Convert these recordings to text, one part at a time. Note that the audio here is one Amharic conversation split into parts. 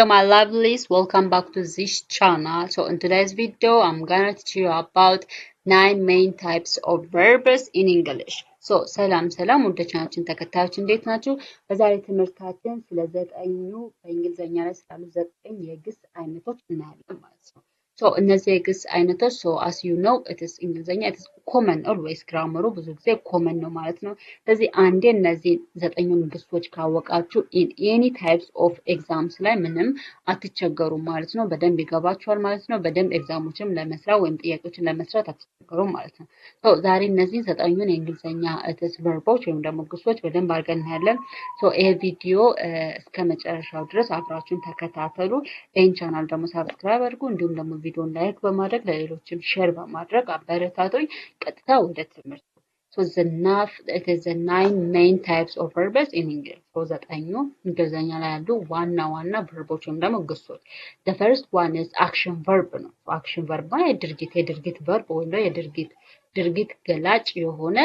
Hello my lovelies, welcome back to this channel. So in today's video, I'm gonna teach you about 9 main types of verbs in English. So ሰላም ወደ ቻናላችን ተከታዮች እንዴት ናችሁ? በዛሬ ትምህርታችን ስለ ዘጠኙ በእንግሊዘኛ ላይ ስላሉ ዘጠኝ የግስ አይነቶች እናያለን ማለት ነው። So እነዚህ የግስ አይነቶች so as you know it is እንግሊዘኛ it is common always grammar ብዙ ጊዜ common ነው ማለት ነው። ስለዚህ አንዴ እነዚህ ዘጠኙን ግሶች ካወቃችሁ in any types of exams ላይ ምንም አትቸገሩም ማለት ነው። በደንብ ይገባችኋል ማለት ነው። በደንብ ኤግዛሞችን ለመስራት ወይም ጥያቄዎችን ለመስራት አትቸገሩም ማለት ነው። so ዛሬ እነዚህ ዘጠኙን የእንግሊዘኛ እትስ ቨርቦች ወይም ደግሞ ግሶች በደንብ አድርገን እናያለን። so ይሄ ቪዲዮ እስከ መጨረሻው ድረስ አብራችሁን ተከታተሉ። ይህን ቻናል ደግሞ ሰብስክራይብ አድርጉ። እንዲሁም ደግሞ ቪዲዮን ላይክ በማድረግ ለሌሎችም ሼር በማድረግ አበረታቱኝ። ቀጥታ ወደ ትምህርት So it is the 9 main types of verbs in English. So ዘጠኙ እንግሊዘኛ ላይ ያሉ ዋና ቨርቦች ወይም ደግሞ ግሶች. The first one is action verb ነው. action verb ማለት የድርጊት verb ወይም ደግሞ ድርጊት ገላጭ የሆነ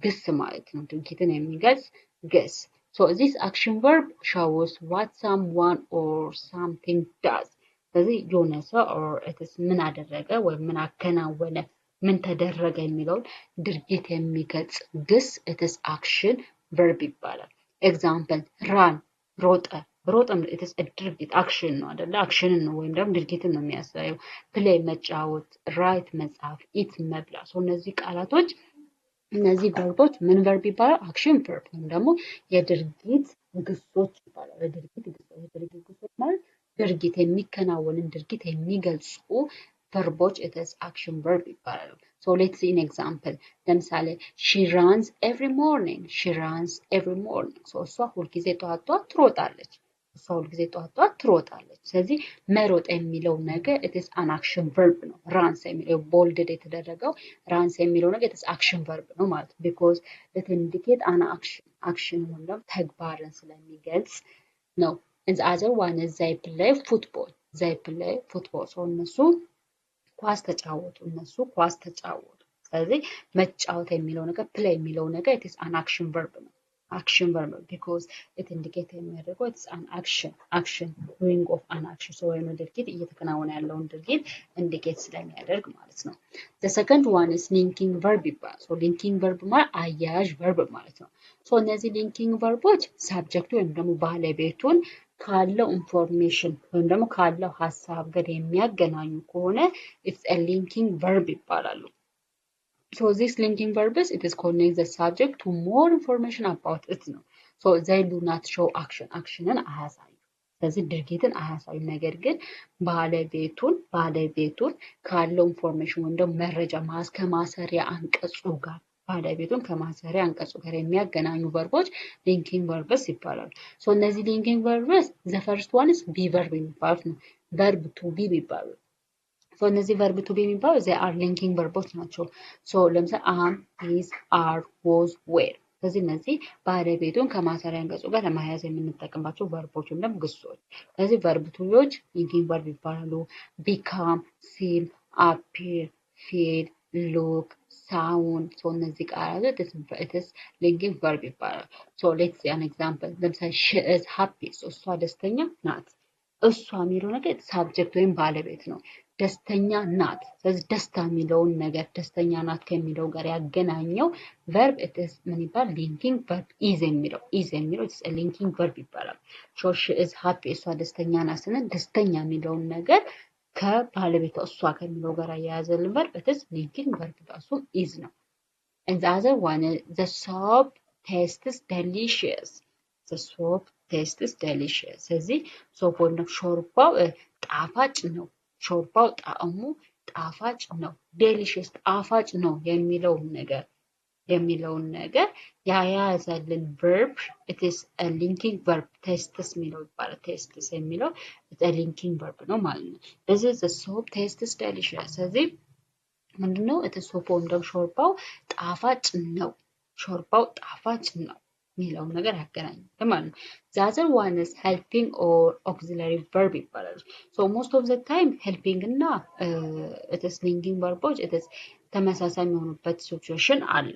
ግስ ማለት ነው። ድርጊትን የሚገልጽ ግስ. So this action verb shows what someone or something does. ስለዚህ የሆነ ሰው or it is ምን አደረገ ወይም ምን አከናወነ ምን ተደረገ የሚለውን ድርጊት የሚገልጽ ግስ it is action verb ይባላል። ኤግዛምፕል ራን ሮጠም it is a ድርጊት አክሽን ነው አይደለ? አክሽንን ነው ወይም ደግሞ ድርጊትን ነው የሚያሳየው። ፕሌይ መጫወት፣ ራይት መጻፍ፣ ኢት መብላት። እነዚህ ቃላቶች እነዚህ ቨርቦች ምን ቨርብ ይባላል? አክሽን ቨርብ ወይም ደግሞ የድርጊት ግሶች ይባላል። የድርጊት ግሶች ማለት ድርጊት የሚከናወንን ድርጊት የሚገልጹ verboች it is action verb ይባላሉ። So let's see an example. ለምሳሌ she runs every morning. So እሷ ሁልጊዜ ጠዋት ትሮጣለች። ስለዚህ መሮጥ የሚለው ነገር it is an action verb ነው። runs የሚለው bolded የተደረገው runs የሚለው ነገር it is action verb ነው ማለት ነው። because it indicate an action ነው ተግባርን ስለሚገልጽ ነው። and the other one is they play football. So እነሱ ኳስ ተጫወቱ። ስለዚህ መጫወት የሚለው ነገር ፕሌይ የሚለው ነገር it is an action verb ነው። action verb because it indicate የሚያደርገው it is an action doing of an action so ወይም ድርጊት እየተከናወነ ያለውን ድርጊት indicate ስለሚያደርግ ማለት ነው። the second one is linking verb ይባላል። so linking verb ማለት አያያዥ verb ማለት ነው። so እነዚህ linking verboች ሳብጀክቱ ወይም ደግሞ ባለቤቱን ካለው ኢንፎርሜሽን ወይም ደግሞ ካለው ሐሳብ ጋር የሚያገናኙ ከሆነ it's a linking verb ይባላሉ። so this linking verbs it is connect the subject to more information about it ነው። so they do not show actionን አያሳዩ። ስለዚህ ድርጊትን አያሳዩ። ነገር ግን ባለቤቱን ካለው ኢንፎርሜሽን ወይም ደግሞ መረጃ ከማሰሪያ አንቀጹ ጋር ባለቤቱን ከማሰሪያ አንቀጹ ጋር የሚያገናኙ ቨርቦች linking verbs ይባላሉ። so እነዚህ linking verbs the first one is be verb የሚባሉት ነው። verb to be ይባላሉ። so እነዚህ verb to be የሚባሉ they are linking verbs ናቸው። so ለምሳሌ am is are was were ስለዚህ እነዚህ ባለቤቱን ከማሰሪያ አንቀጹ ጋር ለማያያዝ የምንጠቀምባቸው ቨርቦች ወይም ደግሞ ግሶች። ስለዚህ verb to beዎች linking verb ይባላሉ። become seem appear feel look sound so እነዚህ ቃላቶች it is linking verb ይባላል። so let's see an example. ለምሳሌ she is happy so እሷ ደስተኛ ናት። እሷ የሚለው ነገር ሳብጀክት ወይም ባለቤት ነው። ደስተኛ ናት። ስለዚህ ደስታ የሚለውን ነገር ደስተኛ ናት ከሚለው ጋር ያገናኘው verb it is ምን ይባላል? linking verb is የሚለው it is a linking verb ይባላል። so she is happy እሷ ደስተኛ ናት ስንል ደስተኛ የሚለውን ነገር ከባለቤቷ እሷ ከሚለው ጋር ያያዘልን verb it is linking verb እሱም is ነው። and the other one is the soup tastes delicious. ስለዚህ ሶፕ ወይም ሾርባው ጣፋጭ ነው። ሾርባው ጣዕሙ ጣፋጭ ነው። delicious ጣፋጭ ነው የሚለውን ነገር ያያዘልን verb it is a linking verb tastes የሚለው ይባላል። tastes የሚለው it's a linking verb ነው ማለት ነው። this is the soup tastes delicious ስለዚህ ምንድነው ሶፕ ወይም ደግሞ ሾርባው ጣፋጭ ነው የሚለውን ነገር ያገናኛል ማለት ነው። the other one is helping or auxiliary verb ይባላል። so most of the time helping እና it is linking verboች it is ተመሳሳይ የሚሆኑበት ሲቹዌሽን አለ።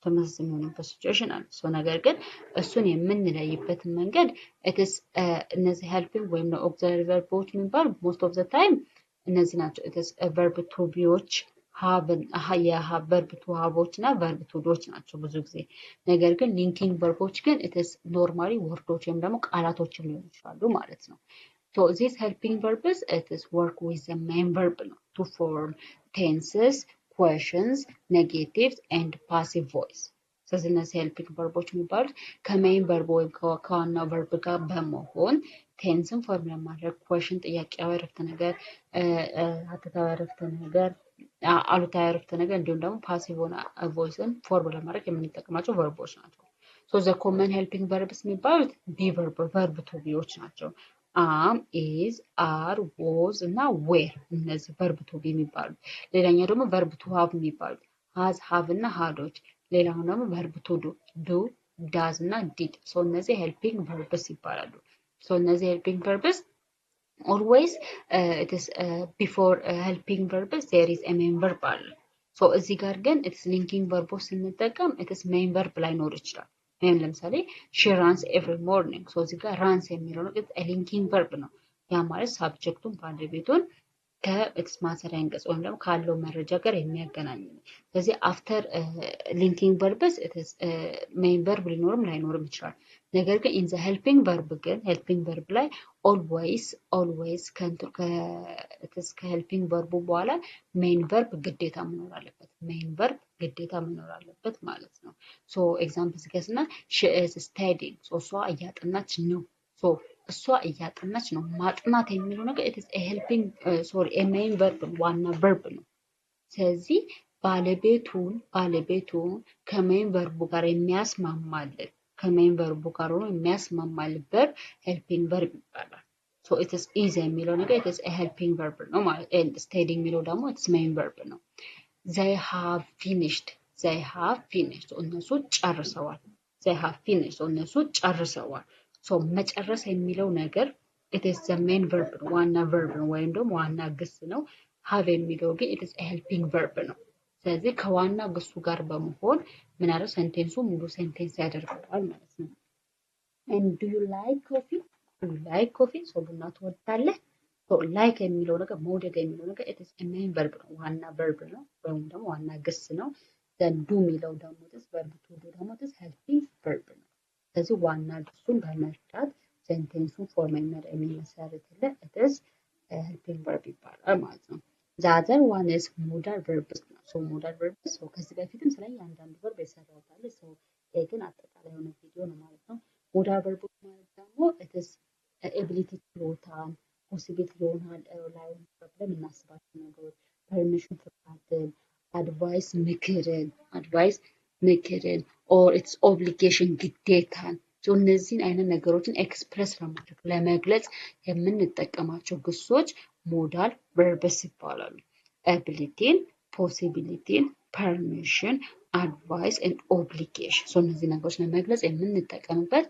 ተመሳሳይ የሚሆንበት ሲቹዌሽን አለ። ሶ ነገር ግን እሱን የምንለይበትን መንገድ ኢትስ እነዚህ ሄልፒንግ ወይም ኦክሲላሪ ቨርቦች የሚባሉ ሞስት ኦፍ ዘ ታይም እነዚህ ናቸው። ኢትስ ቨርብ ቱ ቢዎች የቨርብ ቱ ሃቦች እና ቨርብ ቱ ዶች ናቸው ብዙ ጊዜ። ነገር ግን ሊንኪንግ ቨርቦች ግን ኢትስ ኖርማሊ ወርዶች ወይም ደግሞ ቃላቶችን ሊሆኑ ይችላሉ ማለት ነው። So these helping verbs it is work with the main verb to form tenses, questions, negatives and passive voice. ስለዚህ እነዚህ ሄልፒንግ ቨርቦች የሚባሉት ከሜይን ቨርብ ወይም ከዋናው ቨርብ ጋር በመሆን ቴንስን ፎርም ለማድረግ ኩዌሽን ጥያቄያዊ አረፍተ ነገር፣ ሀተታዊ አረፍተ ነገር፣ አሉታዊ አረፍተ ነገር እንዲሁም ደግሞ ፓሲቭ ሆነ ቮይስን ፎርም ለማድረግ የምንጠቀማቸው ቨርቦች ናቸው። ሶ ዘ ኮመን ሄልፒንግ ቨርብስ የሚባሉት ቢ ቨርብ ቱ ቢዎች ናቸው። አም፣ ኢዝ፣ አር፣ ወዝ እና ዌር እነዚህ ቨርብ ቱ ቢ የሚባሉት። ሌላኛው ደግሞ ቨርብ ቱ ሃቭ የሚባሉት ሃዝ፣ ሃቭ እና ሃዶች። ሌላው ደግሞ ቨርብ ቱ ዱ፣ ዳዝ እና ዲድ። ሶ እነዚህ ሄልፒንግ ቨርብስ ይባላሉ። ሶ እነዚህ ሄልፒንግ ቨርብስ ኦልዌይስ ኢትስ ቢፎር ሄልፒንግ ቨርብስ ዜር ኢዝ ኤ ሜን ቨርብ አለ። ሶ እዚህ ጋር ግን ኢትስ ሊንኪንግ ቨርቦች ስንጠቀም ኢትስ ሜን ቨርብ ላይኖር ይችላል። ወይም ለምሳሌ ሺ ራንስ ኤቭሪ ሞርኒንግ። ሶ እዚህ ጋር ራንስ የሚለው ነው ሊንኪንግ ቨርብ ነው። ያ ማለት ሳብጀክቱን ባለቤቱን ከኤክስ ማሰሪያ አንቀጽ ወይም ደግሞ ካለው መረጃ ጋር የሚያገናኝ ነው። ስለዚህ አፍተር ሊንኪንግ ቨርብስ ሜይን ቨርብ ሊኖርም ላይኖርም ይችላል። ነገር ግን ኢን ዘ ሄልፒንግ ቨርብ ግን ሄልፒንግ ቨርብ ላይ ኦልዌይስ ከሄልፒንግ ቨርቡ በኋላ ሜይን ቨርብ ግዴታ መኖር አለበት። ሜይን ቨርብ ግዴታ መኖር አለበት ማለት ነው። ሶ ኤግዛምፕል ስገስና ሺ ኢዝ ስታዲንግ። ሶ እሷ እያጠናች ነው። ሶ እሷ እያጠናች ነው። ማጥናት የሚለው ነገር ኢትስ ሄልፒንግ ሜይን ቨርብ ዋና ቨርብ ነው። ስለዚህ ባለቤቱን ከሜይን ቨርቡ ጋር የሚያስማማልን ሆኖ የሚያስማማልን ቨርብ ሄልፒንግ ቨርብ ይባላል። ሶ ኢትስ ኢዝ የሚለው ነገር ኢትስ ሄልፒንግ ቨርብ ነው ማለት ኤንድ ስቴዲንግ የሚለው ደግሞ ኢትስ ሜይን ቨርብ ነው። ዘይ ሃቭ ፊኒሽድ እነሱ ጨርሰዋል። ዘይ ሃቭ ፊኒሽድ እነሱ ጨርሰዋል። ሶ መጨረስ የሚለው ነገር ኢትስ ዘ ሜን ቨርብ ነው፣ ዋና ቨርብ ነው ወይም ደግሞ ዋና ግስ ነው። ሃቭ የሚለው ግን ኢትስ ሄልፒንግ ቨርብ ነው። ስለዚህ ከዋና ግሱ ጋር በመሆን ምን አለ ሴንቴንሱ ሙሉ ሴንቴንስ ያደርገዋል ማለት ነው። and do you like coffee? ሶ ቡና ትወዳለህ? ሶ ላይክ የሚለው ነገር መውደድ የሚለው ነገር ኢትስ ሜን ቨርብ ነው፣ ዋና ቨርብ ነው ወይም ደግሞ ዋና ግስ ነው። ዘን ዱ የሚለው ደግሞ ኢትስ ቨርብ ቱ ዱ ደግሞ ኢትስ ሄልፒንግ ቨርብ ነው። ስለዚህ ዋና ግሱን በመርዳት ሴንቴንሱን ፎርም የሚመሰርትልን ኢትስ ሄልፒንግ ቨርብ ይባላል ማለት ነው። ዘ አዘር ዋን ኢዝ ሞዳል ቨርብስ ነው። ሶ ሞዳል ቨርብስ ከዚህ በፊትም ስለ እያንዳንዱ ቨርብ የሰራሁት አለ። ሶ ግን አጠቃላይ የሆነ ቪዲዮ ነው ማለት ነው። ሞዳል ቨርቦች ማለት ደግሞ ኢትስ ኤቢሊቲ ችሎታን፣ ፖሲቢሊቲ ይሆናል ላይሆን ብለን የምናስባቸው ነገሮች፣ ፐርሚሽን ፍቃድን፣ አድቫይስ ምክርን ኦር ኢትስ ኦብሊጌሽን ግዴታን። እነዚህን አይነት ነገሮችን ኤክስፕረስ ለማድረግ ለመግለጽ የምንጠቀማቸው ግሶች ሞዳል ቨርብስ ይባላሉ። ኤቢሊቲን፣ ፖሲቢሊቲን፣ ፐርሚሽን፣ አድቫይስ ኤንድ ኦብሊጌሽን እነዚህ ነገሮች ለመግለጽ የምንጠቀምበት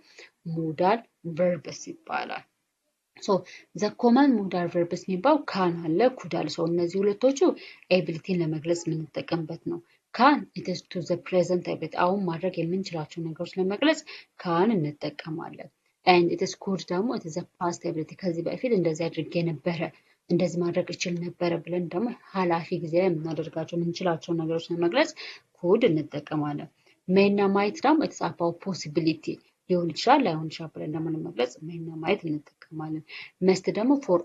ሞዳል ቨርብስ ይባላል። ዘ ኮመን ሞዳል ቨርብስ የሚባው ካን አለ፣ ኩድ አለ። እነዚህ ሁለቶቹ ኤቢሊቲን ለመግለጽ የምንጠቀምበት ነው። ካን ኢትስ ቱ ዘ ፕሬዘንት ኤቢሊቲ አሁን ማድረግ የምንችላቸው ነገሮች ለመግለጽ ካን እንጠቀማለን። ኤንድ ኢትስ ኩድ ደግሞ ኢትስ ዘ ፓስት ኤቢሊቲ ከዚህ በፊት እንደዚህ አድርጌ ነበረ፣ እንደዚህ ማድረግ እችል ነበረ ብለን ደግሞ ኃላፊ ጊዜ ላይ የምናደርጋቸው የምንችላቸው ነገሮች ለመግለጽ ኩድ እንጠቀማለን። ሜይ እና ማይት ደግሞ ኢትስ አባውት ፖሲቢሊቲ ሊሆን ይችላል ላይሆን ይችላል ብለን ደግሞ ለመግለጽ ሜይ እና ማይት እንጠቀማለን። መስት ደግሞ ፎር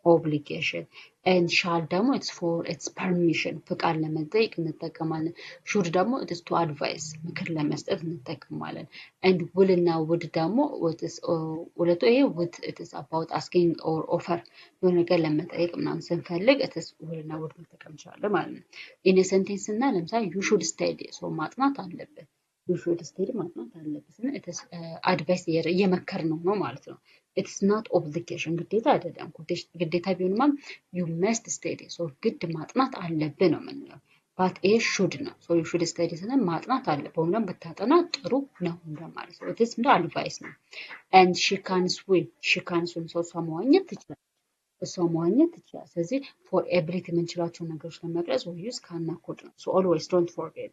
ኦብሊጌሽን ኤንድ ሻል ደግሞ ኢትስ ፎር ኢትስ ፐርሚሽን ፍቃድ ለመጠየቅ እንጠቀማለን። ሹድ ደግሞ ኢትስ ቱ አድቫይስ ምክር ለመስጠት እንጠቀማለን። ኤንድ ውል እና ውድ ደግሞ ሁለቱ ይሄ ውድ ኢትስ አባውት አስኪንግ ኦር ኦፈር የሆነ ነገር ለመጠየቅ ምናምን ስንፈልግ ኢትስ ውል እና ውድ መጠቀም እንችላለን ማለት ነው። ኢን ሴንቴንስ እና ለምሳሌ ዩ ሹድ ስታዲ ማጥናት አለብን። ዩ ሹድ ስታዲ ማጥናት አለብን እና ኢትስ አድቫይስ እየመከር ነው ማለት ነው። ኢትስ ናት ኦብሊጌሽን ግዴታ አይደለም። ግዴታ ቢሆንማ ዩ መስት ስታዲ ግድ ማጥናት አለብህ ነው የምንለው። ባት ኤ ሹድ ነው። ዩ ሹድ ስታዲ ስንል ማጥናት አለብህ ወይም ብታጠና ጥሩ ነው እንደማለት ነው። ኢትስ እንደ አድቫይስ ነው። ኤንድ ሺ ካን ስዊም እሷ መዋኘት ትችላለች። እሷ መዋኘት ትችላለች። ስለዚህ ፎር ኤቢሊቲ የምንችላቸው ነገሮች ለመግለጽ we use can እና could ነው። so always don't forget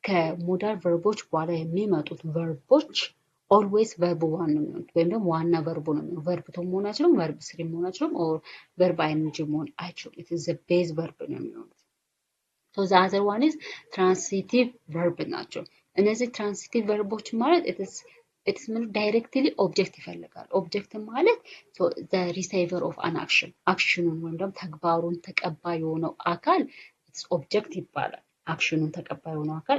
ከሞዳል ቨርቦች በኋላ የሚመጡት ቨርቦች ኦልዌይስ ቨርብ ዋን ነው የሚሆኑት ወይም ደግሞ ዋና ቨርቡ ነው የሚሆኑት። ቨርብ ቱ መሆን አይችሉም፣ ቨርብ ስሪ መሆን አይችሉም፣ ኦር ቨርብ አይንጂ መሆን አይችሉም። it is the base verb ነው የሚሆኑት። so the other one is transitive verb ናቸው። እነዚህ ትራንሲቲቭ ቨርቦች ማለት it is ዳይሬክትሊ ኦብጀክት ይፈልጋል። ኦብጀክት ማለት the receiver of an action አክሽኑን ወይም ደግሞ ተግባሩን ተቀባይ የሆነው አካል ኦብጀክት ይባላል። አክሽኑን ተቀባይ የሆነው አካል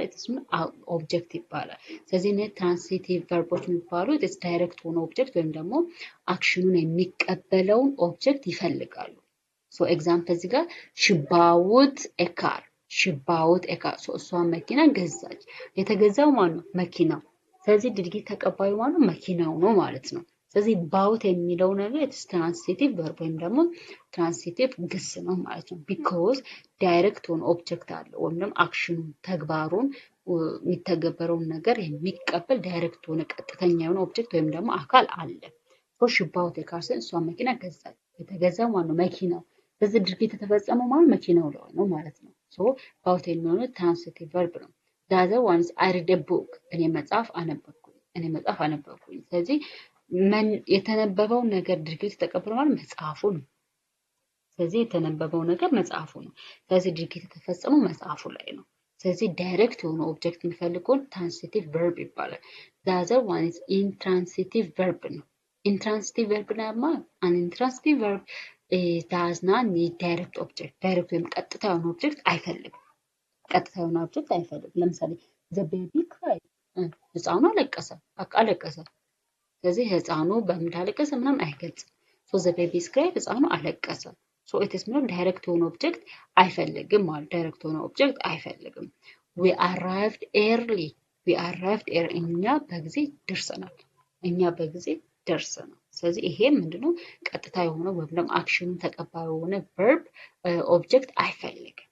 ኦብጀክት ይባላል። ስለዚህ እነዚህ ትራንሲቲቭ ቨርቦች የሚባሉት ዳይሬክት ሆነ ኦብጀክት ወይም ደግሞ አክሽኑን የሚቀበለውን ኦብጀክት ይፈልጋሉ። ሶ ኤግዛምፕል እዚህ ጋር she bought a car እሷ መኪና ገዛች። የተገዛው ማን ነው? መኪናው። ስለዚህ ድርጊት ተቀባዩ ማን ነው? መኪናው ነው ማለት ነው። ስለዚህ ባውት የሚለው ነገር ትራንሲቲቭ ቨርብ ወይም ደግሞ ትራንሲቲቭ ግስ ነው ማለት ነው። ቢኮዝ ዳይሬክት ሆነ ኦብጀክት አለ ወይም ደግሞ አክሽኑን ተግባሩን የሚተገበረውን ነገር የሚቀበል ዳይሬክት ሆነ ቀጥተኛ የሆነ ኦብጀክት ወይም ደግሞ አካል አለ። ሶ she bought a car እሷ መኪና ገዛች። የተገዛው ማን ነው? መኪናው። ስለዚህ ድርጊት የተፈጸመው ማለት መኪናው ላይ ነው ማለት ነው። ሶ ባውት የሚሆነው ትራንሲቲቭ ቨርብ ነው። the other one is I read a book እኔ መጽሐፍ አነበብኩኝ። ስለዚህ የተነበበው ነገር ድርጊት የተቀበለው ማለት መጽሐፉ ነው። ስለዚህ የተነበበው ነገር መጽሐፉ ነው። ስለዚህ ድርጊት የተፈጸመው መጽሐፉ ላይ ነው። ስለዚህ ዳይሬክት የሆነ ኦብጀክት የሚፈልገውን ትራንሲቲቭ ቨርብ ይባላል። the other one is intransitive verb ነው። intransitive verb ደግሞ an intransitive verb does not need direct object ዳይሬክት ወይም ቀጥታ የሆነ ኦብጀክት አይፈልግም። ለምሳሌ the baby cried ህፃኑ አለቀሰ፣ በቃ አለቀሰ። ስለዚህ ህፃኑ በምን አለቀሰ ምናምን አይገልጽም። so the baby cried ህፃኑ አለቀሰ። so it is ዳይሬክት የሆነ ኦብጀክት አይፈልግም ማለት ዳይሬክት የሆነ ኦብጀክት አይፈልግም። we arrived early እኛ በጊዜ ደርሰናል። ስለዚህ ይሄ ምንድነው? ቀጥታ የሆነ ወይም ደግሞ አክሽኑን ተቀባይ የሆነ ቨርብ ኦብጀክት አይፈልግም።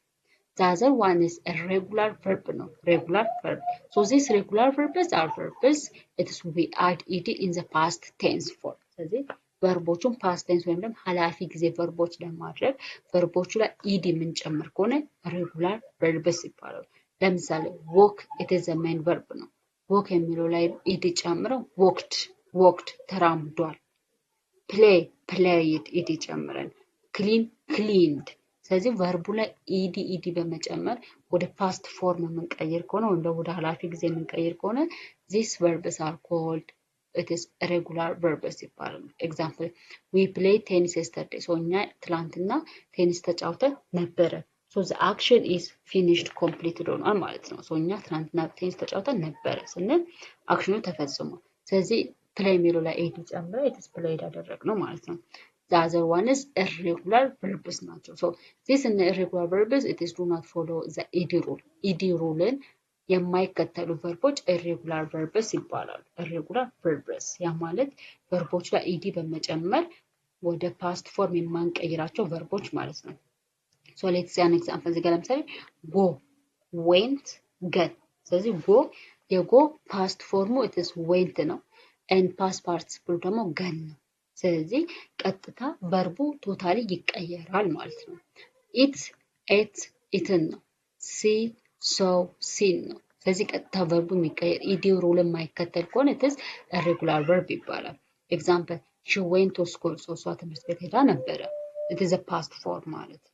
the other one is a regular verb ነው። regular verb so these regular verbs are verbs it is we add ed in the past tense form ስለዚህ ቨርቦቹን ፓስት ቴንስ ወይም ደግሞ ኃላፊ ጊዜ ቨርቦች ለማድረግ ቨርቦቹ ላይ ኢዲ የምንጨምር ከሆነ ሬጉላር ቨርብስ ይባላሉ። ለምሳሌ walk it is a main verb ነው። walk የሚለው ላይ ኢዲ ጨምረው walked ተራምዷል። played ኢዲ ጨምረን cleaned ስለዚህ ቨርቡ ላይ ኢዲ በመጨመር ወደ ፓስት ፎርም የምንቀይር ከሆነ ወይም ደግሞ ወደ ኃላፊ ጊዜ የምንቀይር ከሆነ these verbs are called it is regular verbs ይባላሉ። ኤግዛምፕል we played tennis yesterday so እኛ ትላንትና ቴኒስ ተጫውተን ነበረ። so the action is finished completed ሆኗል ማለት ነው። so እኛ ትላንትና ቴኒስ ተጫውተን ነበረ ስንል አክሽኑ ተፈጽሟል። ስለዚህ play የሚለው ላይ ኢዲ ጨምረን it is played አደረግነው ማለት ነው። the other one is irregular verbs ናቸው። so this in irregular verbs it is do not follow the ed rule የማይከተሉ ቨርቦች irregular verbs ይባላሉ። irregular verbs ያ ማለት ቨርቦች ላይ ed በመጨመር ወደ ፓስት ፎርም የማንቀይራቸው ቨርቦች ማለት ነው። so let's see an example እዚህ ጋር ለምሳሌ go went get ስለዚህ go የጎ ፓስት ፎርሙ it is went ነው and past participle ደግሞ ገን ነው። ስለዚህ ቀጥታ ቨርቡ ቶታሊ ይቀየራል ማለት ነው። ኢት ኤት ኢትን ነው። see saw seen ነው። ስለዚህ ቀጥታ ቨርቡ የሚቀየር ኢዲ ሩል የማይከተል ከሆነ it is irregular verb ይባላል። ኤግዛምፕል she went to school so እሷ ትምህርት ቤት ሄዳ ነበረ it is a past form ማለት ነው።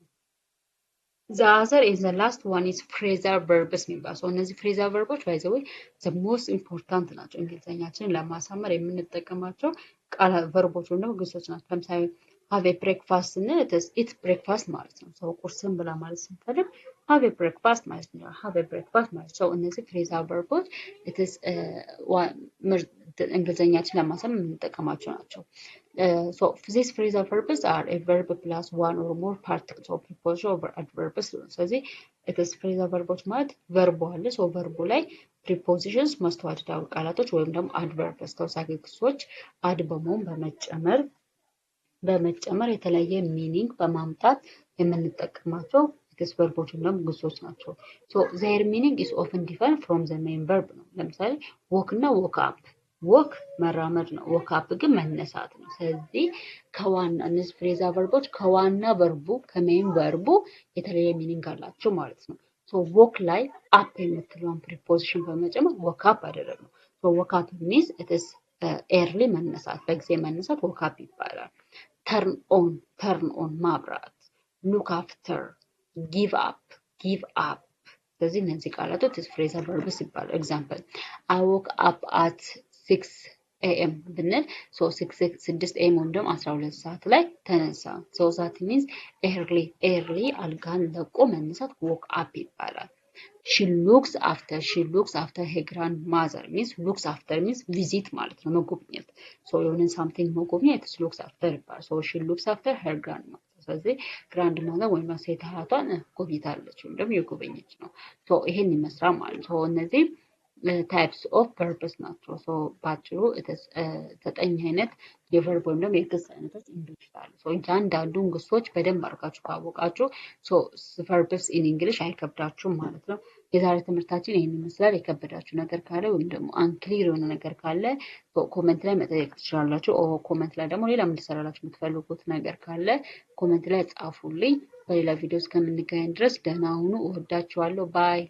the other is the last one is phrasal verbs የሚባሉ ሰው እነዚህ phrasal verbs by the way the most important ናቸው። እንግሊዘኛችንን ለማሳመር የምንጠቀማቸው ቃል ቨርቦች ወይም ደግሞ ግሶች ናቸው። ለምሳሌ have a breakfast ስንል eat breakfast ማለት ነው። ሰው ቁርስን ብላ ማለት ስንፈልግ have a breakfast ማለት ነው። have a breakfast ማለት ነው። እነዚህ phrasal verbs it is እንግሊዘኛችንን ለማሳመር የምንጠቀማቸው ናቸው። so these phrasal verbs are a verb plus one or more particles or preposition over adverbs ስለዚህ it is phrasal verbs ማለት ቨርቡ አለ so ቨርቡ ላይ prepositions መስተዋድዳዊ ቃላቶች ወይም ደግሞ adverbs ተውሳከ ግሶች አድ በመሆን በመጨመር የተለያየ ሚኒንግ በማምጣት የምንጠቀማቸው it is verbs ወይም ደግሞ ግሶች ናቸው። so their meaning is often different from the main verb ነው። ለምሳሌ walk እና walk up ወክ መራመድ ነው። ወክ አፕ ግን መነሳት ነው። ስለዚህ ከዋና እነዚህ ፍሬዛል ቨርቦች ከዋና ቨርቡ ከሜን ቨርቡ የተለየ ሚኒንግ አላቸው ማለት ነው። ሶ ወክ ላይ አፕ የምትለውን ፕሪፖዚሽን በመጨመር ወክ አፕ አደረግነው። ሶ ወክ አፕ ሚንስ ኢትስ ኤርሊ መነሳት፣ በጊዜ መነሳት ወክ አፕ ይባላል። ተርን ኦን ማብራት፣ ሉክ አፍተር፣ ጊቭ አፕ። ስለዚህ እነዚህ ቃላቶች ፍሬዛል ቨርብስ ይባላሉ። ኤግዛምፕል አይ ዎክ አፕ አት 6 AM ብንል 6 AM ወይም ደግሞ 12 ሰዓት ላይ ተነሳ። ሶ ዛት ሚንስ ኤርሊ አልጋን ለቆ መነሳት ዎክ አፕ ይባላል። ሺ ሉክስ አፍተር ሄር ግራንድ ማዘር ሚንስ ሉክስ አፍተር ሚንስ ቪዚት ማለት ነው፣ መጎብኘት። ሶ የሆነን ሳምቲንግ መጎብኘት ሉክስ አፍተር ይባላል። ሶ ሺ ሉክስ አፍተር ሄር ግራንድ ማዘር። ስለዚህ ግራንድ ማዘር ወይም ሴት አያቷን ጎብኝታለች ወይም ደግሞ የጎበኘች ነው። ሶ ይሄን ይመስላል ማለት ነው። እነዚህ ታይፕስ ኦፍ ፐርፐስ ናቸው። ሶ ባጭሩ 9 አይነት የቨርብ ወይም ደግሞ የግስ አይነቶች እንግሊሽ አሉ። ሶ እያንዳንዱን ግሶች በደንብ አድርጋችሁ ካወቃችሁ ሶ ቨርብስ ኢን እንግሊሽ አይከብዳችሁም ማለት ነው። የዛሬ ትምህርታችን ይህን ይመስላል። የከበዳችሁ ነገር ካለ ወይም ደግሞ አንክሊር የሆነ ነገር ካለ ኮመንት ላይ መጠየቅ ትችላላችሁ። ኮመንት ላይ ደግሞ ሌላ እንድሰራላችሁ የምትፈልጉት ነገር ካለ ኮመንት ላይ ጻፉልኝ። በሌላ ቪዲዮ እስከምንገናኝ ድረስ ደህና ሁኑ። እወዳችኋለሁ። ባይ